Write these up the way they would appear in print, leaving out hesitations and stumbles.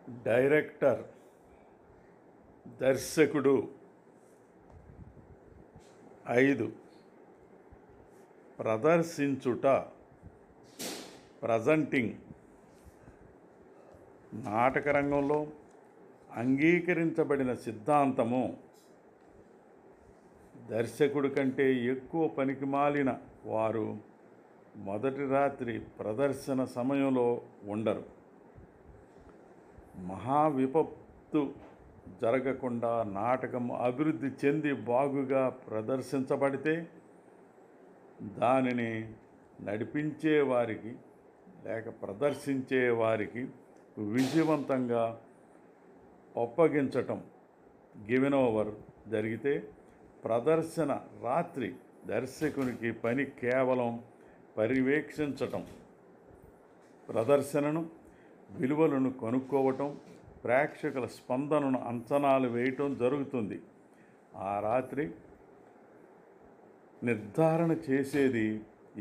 Director, దర్శకుడు. 5. ప్రదర్శించుట, presenting. నాటకరంగంలో అంగీకరించబడిన సిద్ధాంతము దర్శకుడి కంటే ఎక్కువ పనికిమాలిన వారు మొదటి రాత్రి ప్రదర్శన సమయంలో ఉండరు. మహావిపత్తు జరగకుండా నాటకం అభివృద్ధి చెంది బాగుగా ప్రదర్శించబడితే దానిని నడిపించే వారికి లేక ప్రదర్శించే వారికి విజయవంతంగా ఒప్పగించటం, గివెన్ ఓవర్ జరిగితే ప్రదర్శన రాత్రి దర్శకునికి పని కేవలం పర్యవేక్షించటం, ప్రదర్శనను విలువలను కనుక్కోవటం, ప్రేక్షకుల స్పందనను అంచనాలు వేయటం జరుగుతుంది. ఆ రాత్రి నిర్ధారణ చేసేది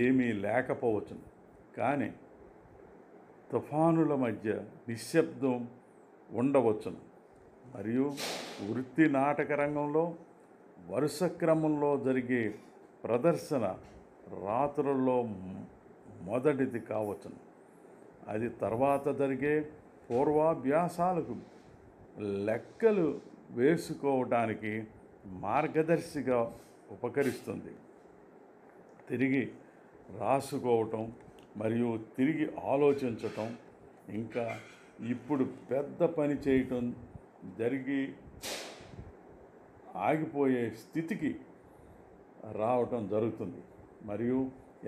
ఏమీ లేకపోవచ్చును, కానీ తుఫానుల మధ్య నిశ్శబ్దం ఉండవచ్చును. మరియు వృత్తి నాటక రంగంలో వరుస క్రమంలో జరిగే ప్రదర్శన రాత్రుల్లో మొదటిది కావచ్చును. అది తర్వాత జరిగే పూర్వాభ్యాసాలకు లెక్కలు వేసుకోవడానికి మార్గదర్శిగా ఉపకరిస్తుంది. తిరిగి రాసుకోవటం మరియు తిరిగి ఆలోచించటం, ఇంకా ఇప్పుడు పెద్ద పని చేయటం జరిగి ఆగిపోయే స్థితికి రావటం జరుగుతుంది. మరియు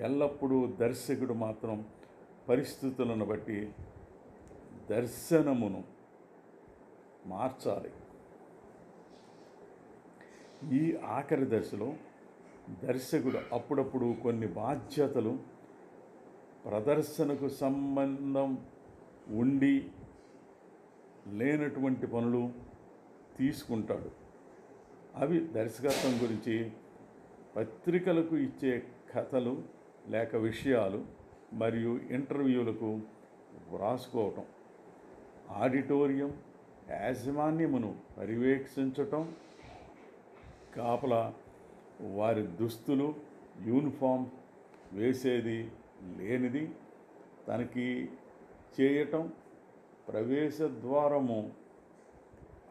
ఎల్లప్పుడూ దర్శకుడు మాత్రం పరిస్థితులను బట్టి దర్శనమును మార్చాలి. ఈ ఆఖరి దశలో దర్శకుడు అప్పుడప్పుడు కొన్ని బాధ్యతలు, ప్రదర్శనకు సంబంధం ఉండి లేనటువంటి పనులు తీసుకుంటాడు. అవి దర్శకత్వం గురించి పత్రికలకు ఇచ్చే కథలు లేక విషయాలు మరియు ఇంటర్వ్యూలకు వ్రాసుకోవటం, ఆడిటోరియం యాజమాన్యమును పర్యవేక్షించటం, కాపలా వారి దుస్తులు, యూనిఫామ్ వేసేది లేనిది తనిఖీ చేయటం, ప్రవేశ ద్వారము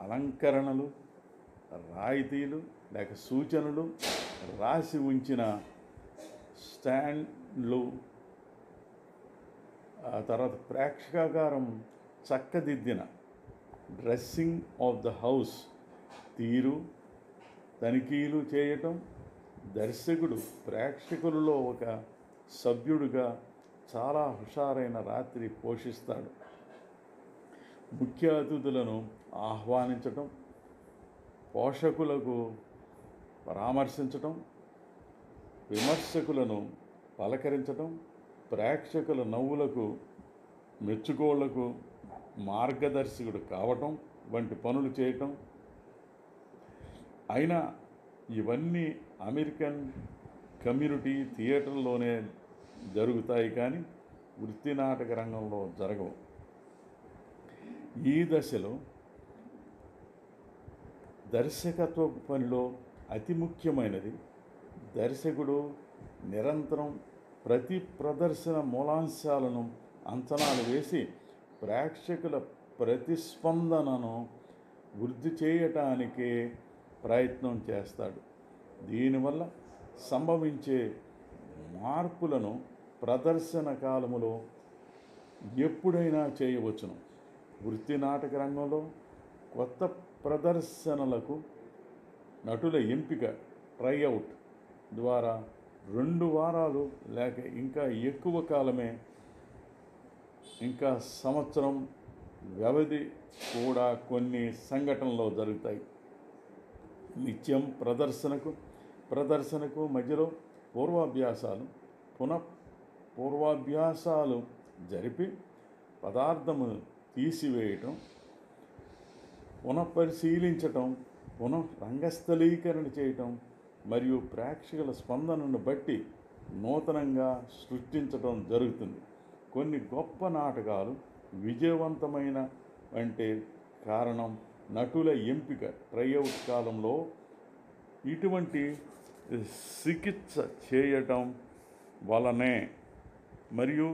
అలంకరణలు, రాయితీలు లేక సూచనలు రాసి ఉంచిన స్టాండ్లు, ఆ తర్వాత ప్రేక్షకాగారం చక్కదిద్దిన డ్రెస్సింగ్ ఆఫ్ ద హౌస్ తీరు తనిఖీలు చేయటం. దర్శకుడు ప్రేక్షకులలో ఒక సభ్యుడిగా చాలా హుషారైన రాత్రి పోషిస్తాడు. ముఖ్య అతిథులను ఆహ్వానించటం, పోషకులకు పరామర్శించటం, విమర్శకులను పలకరించటం, ప్రేక్షకుల నవ్వులకు మెచ్చుకోళ్లకు మార్గదర్శకుడు కావటం వంటి పనులు చేయటం. అయినా ఇవన్నీ అమెరికన్ కమ్యూనిటీ థియేటర్లోనే జరుగుతాయి, కానీ వృత్తి నాటక రంగంలో జరగవు. ఈ దశలో దర్శకత్వ పనిలో అతి ముఖ్యమైనది దర్శకుడు నిరంతరం ప్రతి ప్రదర్శన మూలాంశాలను అంచనాలు వేసి ప్రేక్షకుల ప్రతిస్పందనను వృద్ధి చేయటానికే ప్రయత్నం చేస్తాడు. దీనివల్ల సంభవించే మార్పులను ప్రదర్శన కాలములో ఎప్పుడైనా చేయవచ్చును. వృత్తి నాటక రంగంలో కొత్త ప్రదర్శనలకు నటుల ఎంపిక ట్రైఅవుట్ ద్వారా 2 వారాలు లేక ఇంకా ఎక్కువ కాలమే, ఇంకా సంవత్సరం వ్యవధి కూడా కొన్ని సంఘటనలో జరుగుతాయి. నిత్యం ప్రదర్శనకు మధ్యలో పూర్వాభ్యాసాలు జరిపి పదార్థము తీసివేయటం, పునఃపరిశీలించటం, రంగస్థలీకరణ చేయటం మరియు ప్రేక్షకుల స్పందనను బట్టి నూతనంగా సృష్టించటం జరుగుతుంది. కొన్ని గొప్ప నాటకాలు విజయవంతమైన అంటే కారణం నటుల ఎంపిక. ట్రైఅవుట్ కాలంలో ఇటువంటి చికిత్స చేయటం వలనే మరియు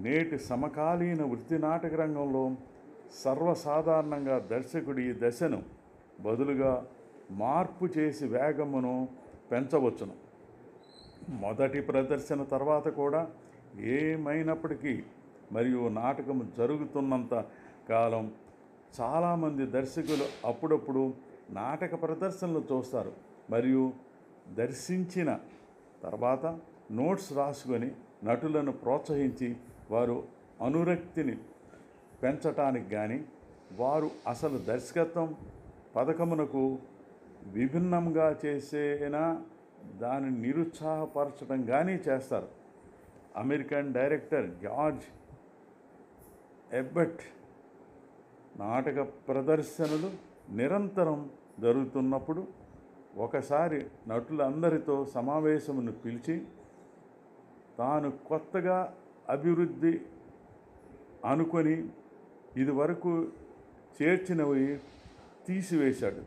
నేటి సమకాలీన వృత్తి నాటక రంగంలో సర్వసాధారణంగా దర్శకుడు ఈ దశను బదులుగా మార్పు చేసి వేగమును పెంచవచ్చును. మొదటి ప్రదర్శన తర్వాత కూడా ఏమైనప్పటికీ మరియు నాటకం జరుగుతున్నంత కాలం చాలామంది దర్శకులు అప్పుడప్పుడు నాటక ప్రదర్శనలు చూస్తారు మరియు దర్శించిన తర్వాత నోట్స్ రాసుకొని నటులను ప్రోత్సహించి వారు అనురక్తిని పెంచటానికి కానీ వారు అసలు దర్శకత్వం పథకమునకు విభిన్నంగా చేసేనా దానిని నిరుత్సాహపరచడం కానీ చేస్తారు. అమెరికన్ డైరెక్టర్ జార్జ్ ఎబ్బట్ నాటక ప్రదర్శనలు నిరంతరం జరుగుతున్నప్పుడు ఒకసారి నటులందరితో సమావేశమును పిలిచి తాను కొత్తగా అభివృద్ధి అనుకొని ఇదివరకు చేర్చినవి తీసివేశాడు.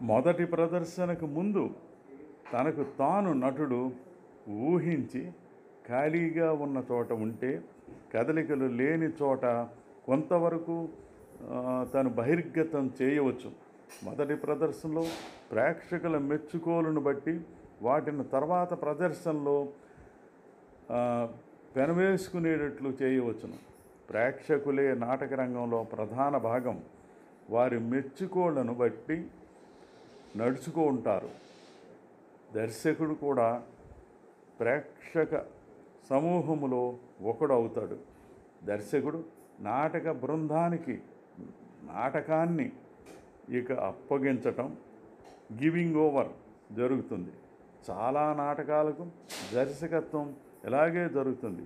మొదటి ప్రదర్శనకు ముందు తనకు తాను నటుడు ఊహించి ఖాళీగా ఉన్న చోట ఉంటే కదలికలు లేని చోట కొంతవరకు తను బహిర్గతం చేయవచ్చు. మొదటి ప్రదర్శనలో ప్రేక్షకుల మెచ్చుకోలను బట్టి వాటిని తర్వాత ప్రదర్శనలో పెనవేసుకునేటట్లు చేయవచ్చును. ప్రేక్షకులే నాటక రంగంలో ప్రధాన భాగం. వారి మెచ్చుకోళ్లను బట్టి నడుచుకుంటారు. దర్శకుడు కూడా ప్రేక్షక సమూహములో ఒకడవుతాడు. దర్శకుడు నాటక బృందానికి నాటకాన్ని ఇక అప్పగించటం, గివింగ్ ఓవర్ జరుగుతుంది. చాలా నాటకాలకు దర్శకత్వం ఇలాగే జరుగుతుంది.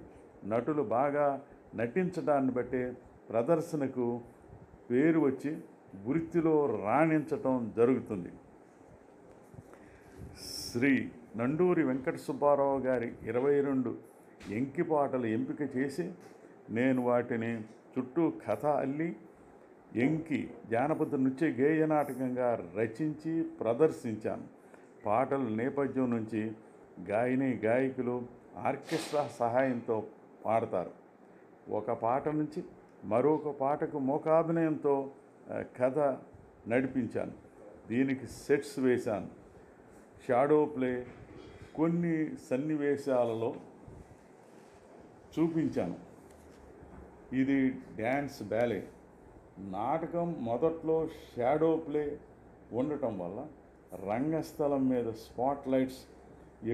నటులు బాగా నటించడాన్ని బట్టి ప్రదర్శనకు పేరు వచ్చి వృత్తిలో రాణించటం జరుగుతుంది. శ్రీ నండూరి వెంకట సుబ్బారావు గారి 22 ఎంకి పాటలు ఎంపిక చేసి నేను వాటిని చుట్టూ కథ అల్లి ఎంకి జానపద నృత్య గేయ నాటకంగా రచించి ప్రదర్శించాను. పాటలు నేపథ్యం నుంచి గాయకులు ఆర్కెస్ట్రా సహాయంతో పాడతారు. ఒక పాట నుంచి మరొక పాటకు మోకాభినయంతో కథ నడిపించాను. దీనికి సెట్స్ వేశాను. షాడో ప్లే కొన్ని సన్నివేశాలలో చూపించాను. ఇది డ్యాన్స్ బ్యాలే. నాటకం మొదట్లో షాడో ప్లే ఉండటం వల్ల రంగస్థలం మీద స్పాట్ లైట్స్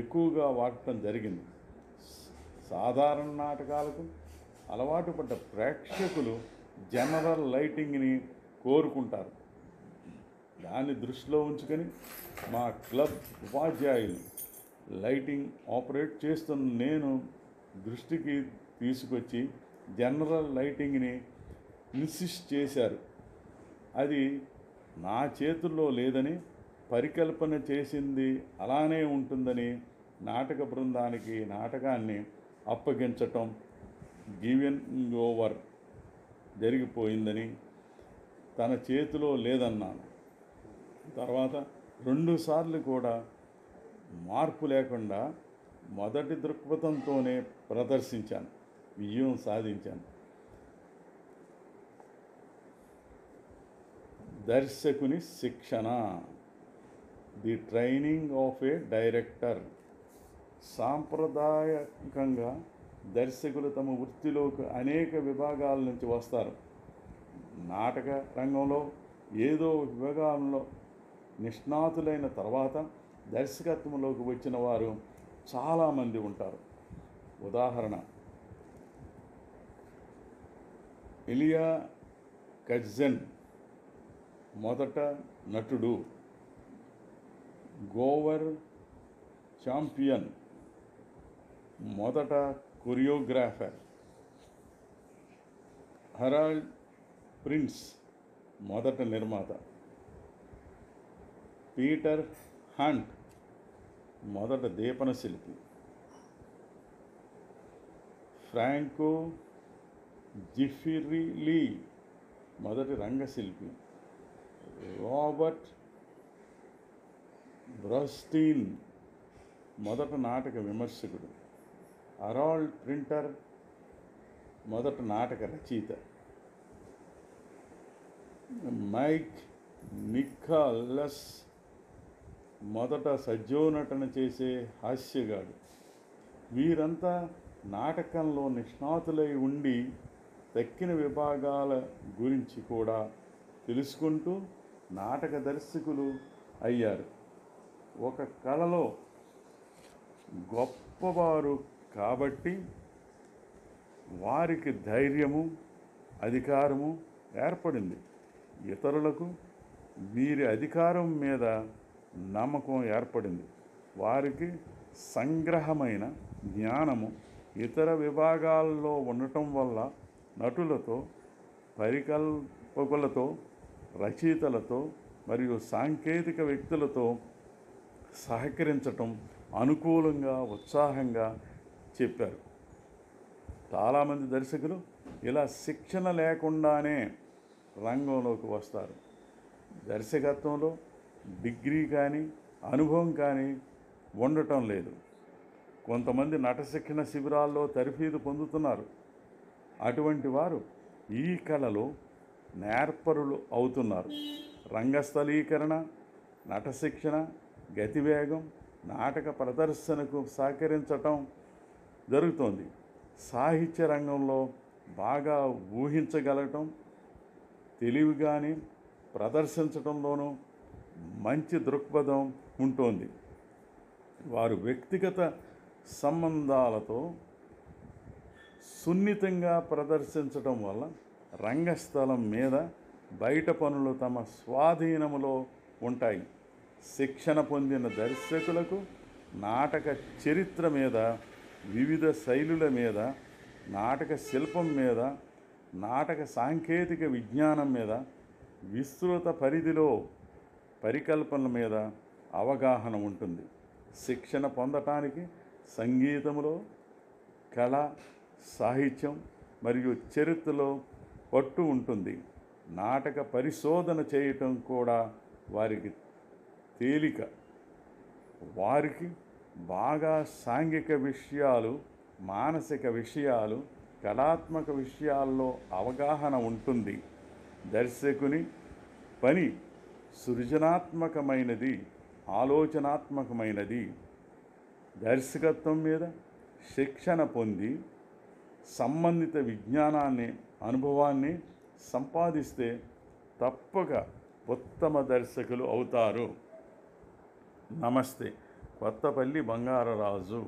ఎక్కువగా వాడటం జరిగింది. సాధారణ నాటకాలకు అలవాటు పడ్డ ప్రేక్షకులు జనరల్ లైటింగ్ని కోరుకుంటారు. దాన్ని దృష్టిలో ఉంచుకొని మా క్లబ్ ఉపాధ్యాయులు లైటింగ్ ఆపరేట్ చేస్తున్న నేను దృష్టికి తీసుకొచ్చి జనరల్ లైటింగ్ని ఇన్సిస్ట్ చేశారు. అది నా చేతుల్లో లేదని, పరికల్పన చేసింది అలానే ఉంటుందని నాటక బృందానికి నాటకాన్ని అప్పగించటం గివింగ్ ఓవర్ జరిగిపోయిందని తన చేతిలో లేదన్నాను. తర్వాత 2 సార్లు కూడా మార్పు లేకుండా మొదటి దృక్పథంతోనే ప్రదర్శించాను. విజయం సాధించాను. దర్శకుని శిక్షణ, the training of A director. సాంప్రదాయకంగా దర్శకులు తమ వృత్తిలోకి అనేక విభాగాల నుంచి వస్తారు. నాటక రంగంలో ఏదో విభాగంలో నిష్ణాతులైన తర్వాత దర్శకత్వంలోకి వచ్చిన వారు చాలామంది ఉంటారు. ఉదాహరణ, ఇలియా కజ్జన్ మొదట నటుడు, గోవర్ ఛాంపియన్ మొదట కొరియోగ్రాఫర్, హరాల్డ్ ప్రిన్స్ మొదట నిర్మాత, పీటర్ హంట్ మొదట దీపన శిల్పి, ఫ్రాంకో జిఫ్రీ లీ మొదటి రంగశిల్పి, రాబర్ట్ బ్రౌస్టీన్ మొదట నాటక విమర్శకుడు, హరాల్డ్ ప్రింటర్ మొదట నాటక రచయిత, మైక్ నికోలస్ మొదట సజోనటన చేసే హాస్యగాడు. వీరంతా నాటకంలో నిష్ణాతులై ఉండి తక్కిన విభాగాల గురించి కూడా తెలుసుకుంటూ నాటక దర్శకులు అయ్యారు. ఒక కళలో గొప్పవారు కాబట్టి వారికి ధైర్యము, అధికారము ఏర్పడింది. ఇతరులకు వీరి అధికారం మీద నమ్మకం ఏర్పడింది. వారికి సంగ్రహమైన జ్ఞానము ఇతర విభాగాల్లో ఉండటం వల్ల నటులతో, పరికల్పకులతో, రచయితలతో మరియు సాంకేతిక వ్యక్తులతో సహకరించటం అనుకూలంగా, ఉత్సాహంగా చెప్పారు. చాలామంది దర్శకులు ఇలా శిక్షణ లేకుండానే రంగంలోకి వస్తారు. దర్శకత్వంలో డిగ్రీ కానీ అనుభవం కానీ ఉండటం లేదు. కొంతమంది నట శిక్షణ శిబిరాల్లో తరఫీదు పొందుతున్నారు. అటువంటి వారు ఈ కళలో నేర్పరులు అవుతున్నారు. రంగస్థలీకరణ, నట శిక్షణ, గతివేగం, నాటక ప్రదర్శనకు సహకరించటం జరుగుతోంది. సాహిత్య రంగంలో బాగా ఊహించగలగటం, తెలివిగాని ప్రదర్శించడంలోనూ మంచి దృక్పథం ఉంటుంది. వారు వ్యక్తిగత సంబంధాలతో సున్నితంగా ప్రదర్శించడం వల్ల రంగస్థలం మీద బయట పనులు తమ స్వాధీనములో ఉంటాయి. శిక్షణ పొందిన దర్శకులకు నాటక చరిత్ర మీద, వివిధ శైలుల మీద, నాటక శిల్పం మీద, నాటక సాంకేతిక విజ్ఞానం మీద, విస్తృత పరిధిలో పరికల్పనల మీద అవగాహన ఉంటుంది. శిక్షణ పొందటానికి సంగీతంలో, కళ, సాహిత్యం మరియు చరిత్రలో పట్టు ఉంటుంది. నాటక పరిశోధన చేయటం కూడా వారికి తేలిక. వారికి బాగా సాంఘిక విషయాలు, మానసిక విషయాలు, కళాత్మక విషయాల్లో అవగాహన ఉంటుంది. దర్శకుని పని సృజనాత్మకమైనది, ఆలోచనాత్మకమైనది. దర్శకత్వం మీద శిక్షణ పొంది సంబంధిత విజ్ఞానాన్ని, అనుభవాన్ని సంపాదిస్తే తప్పక ఉత్తమ దర్శకులు అవుతారు. నమస్తే. కొత్తపల్లి బంగారరాజు.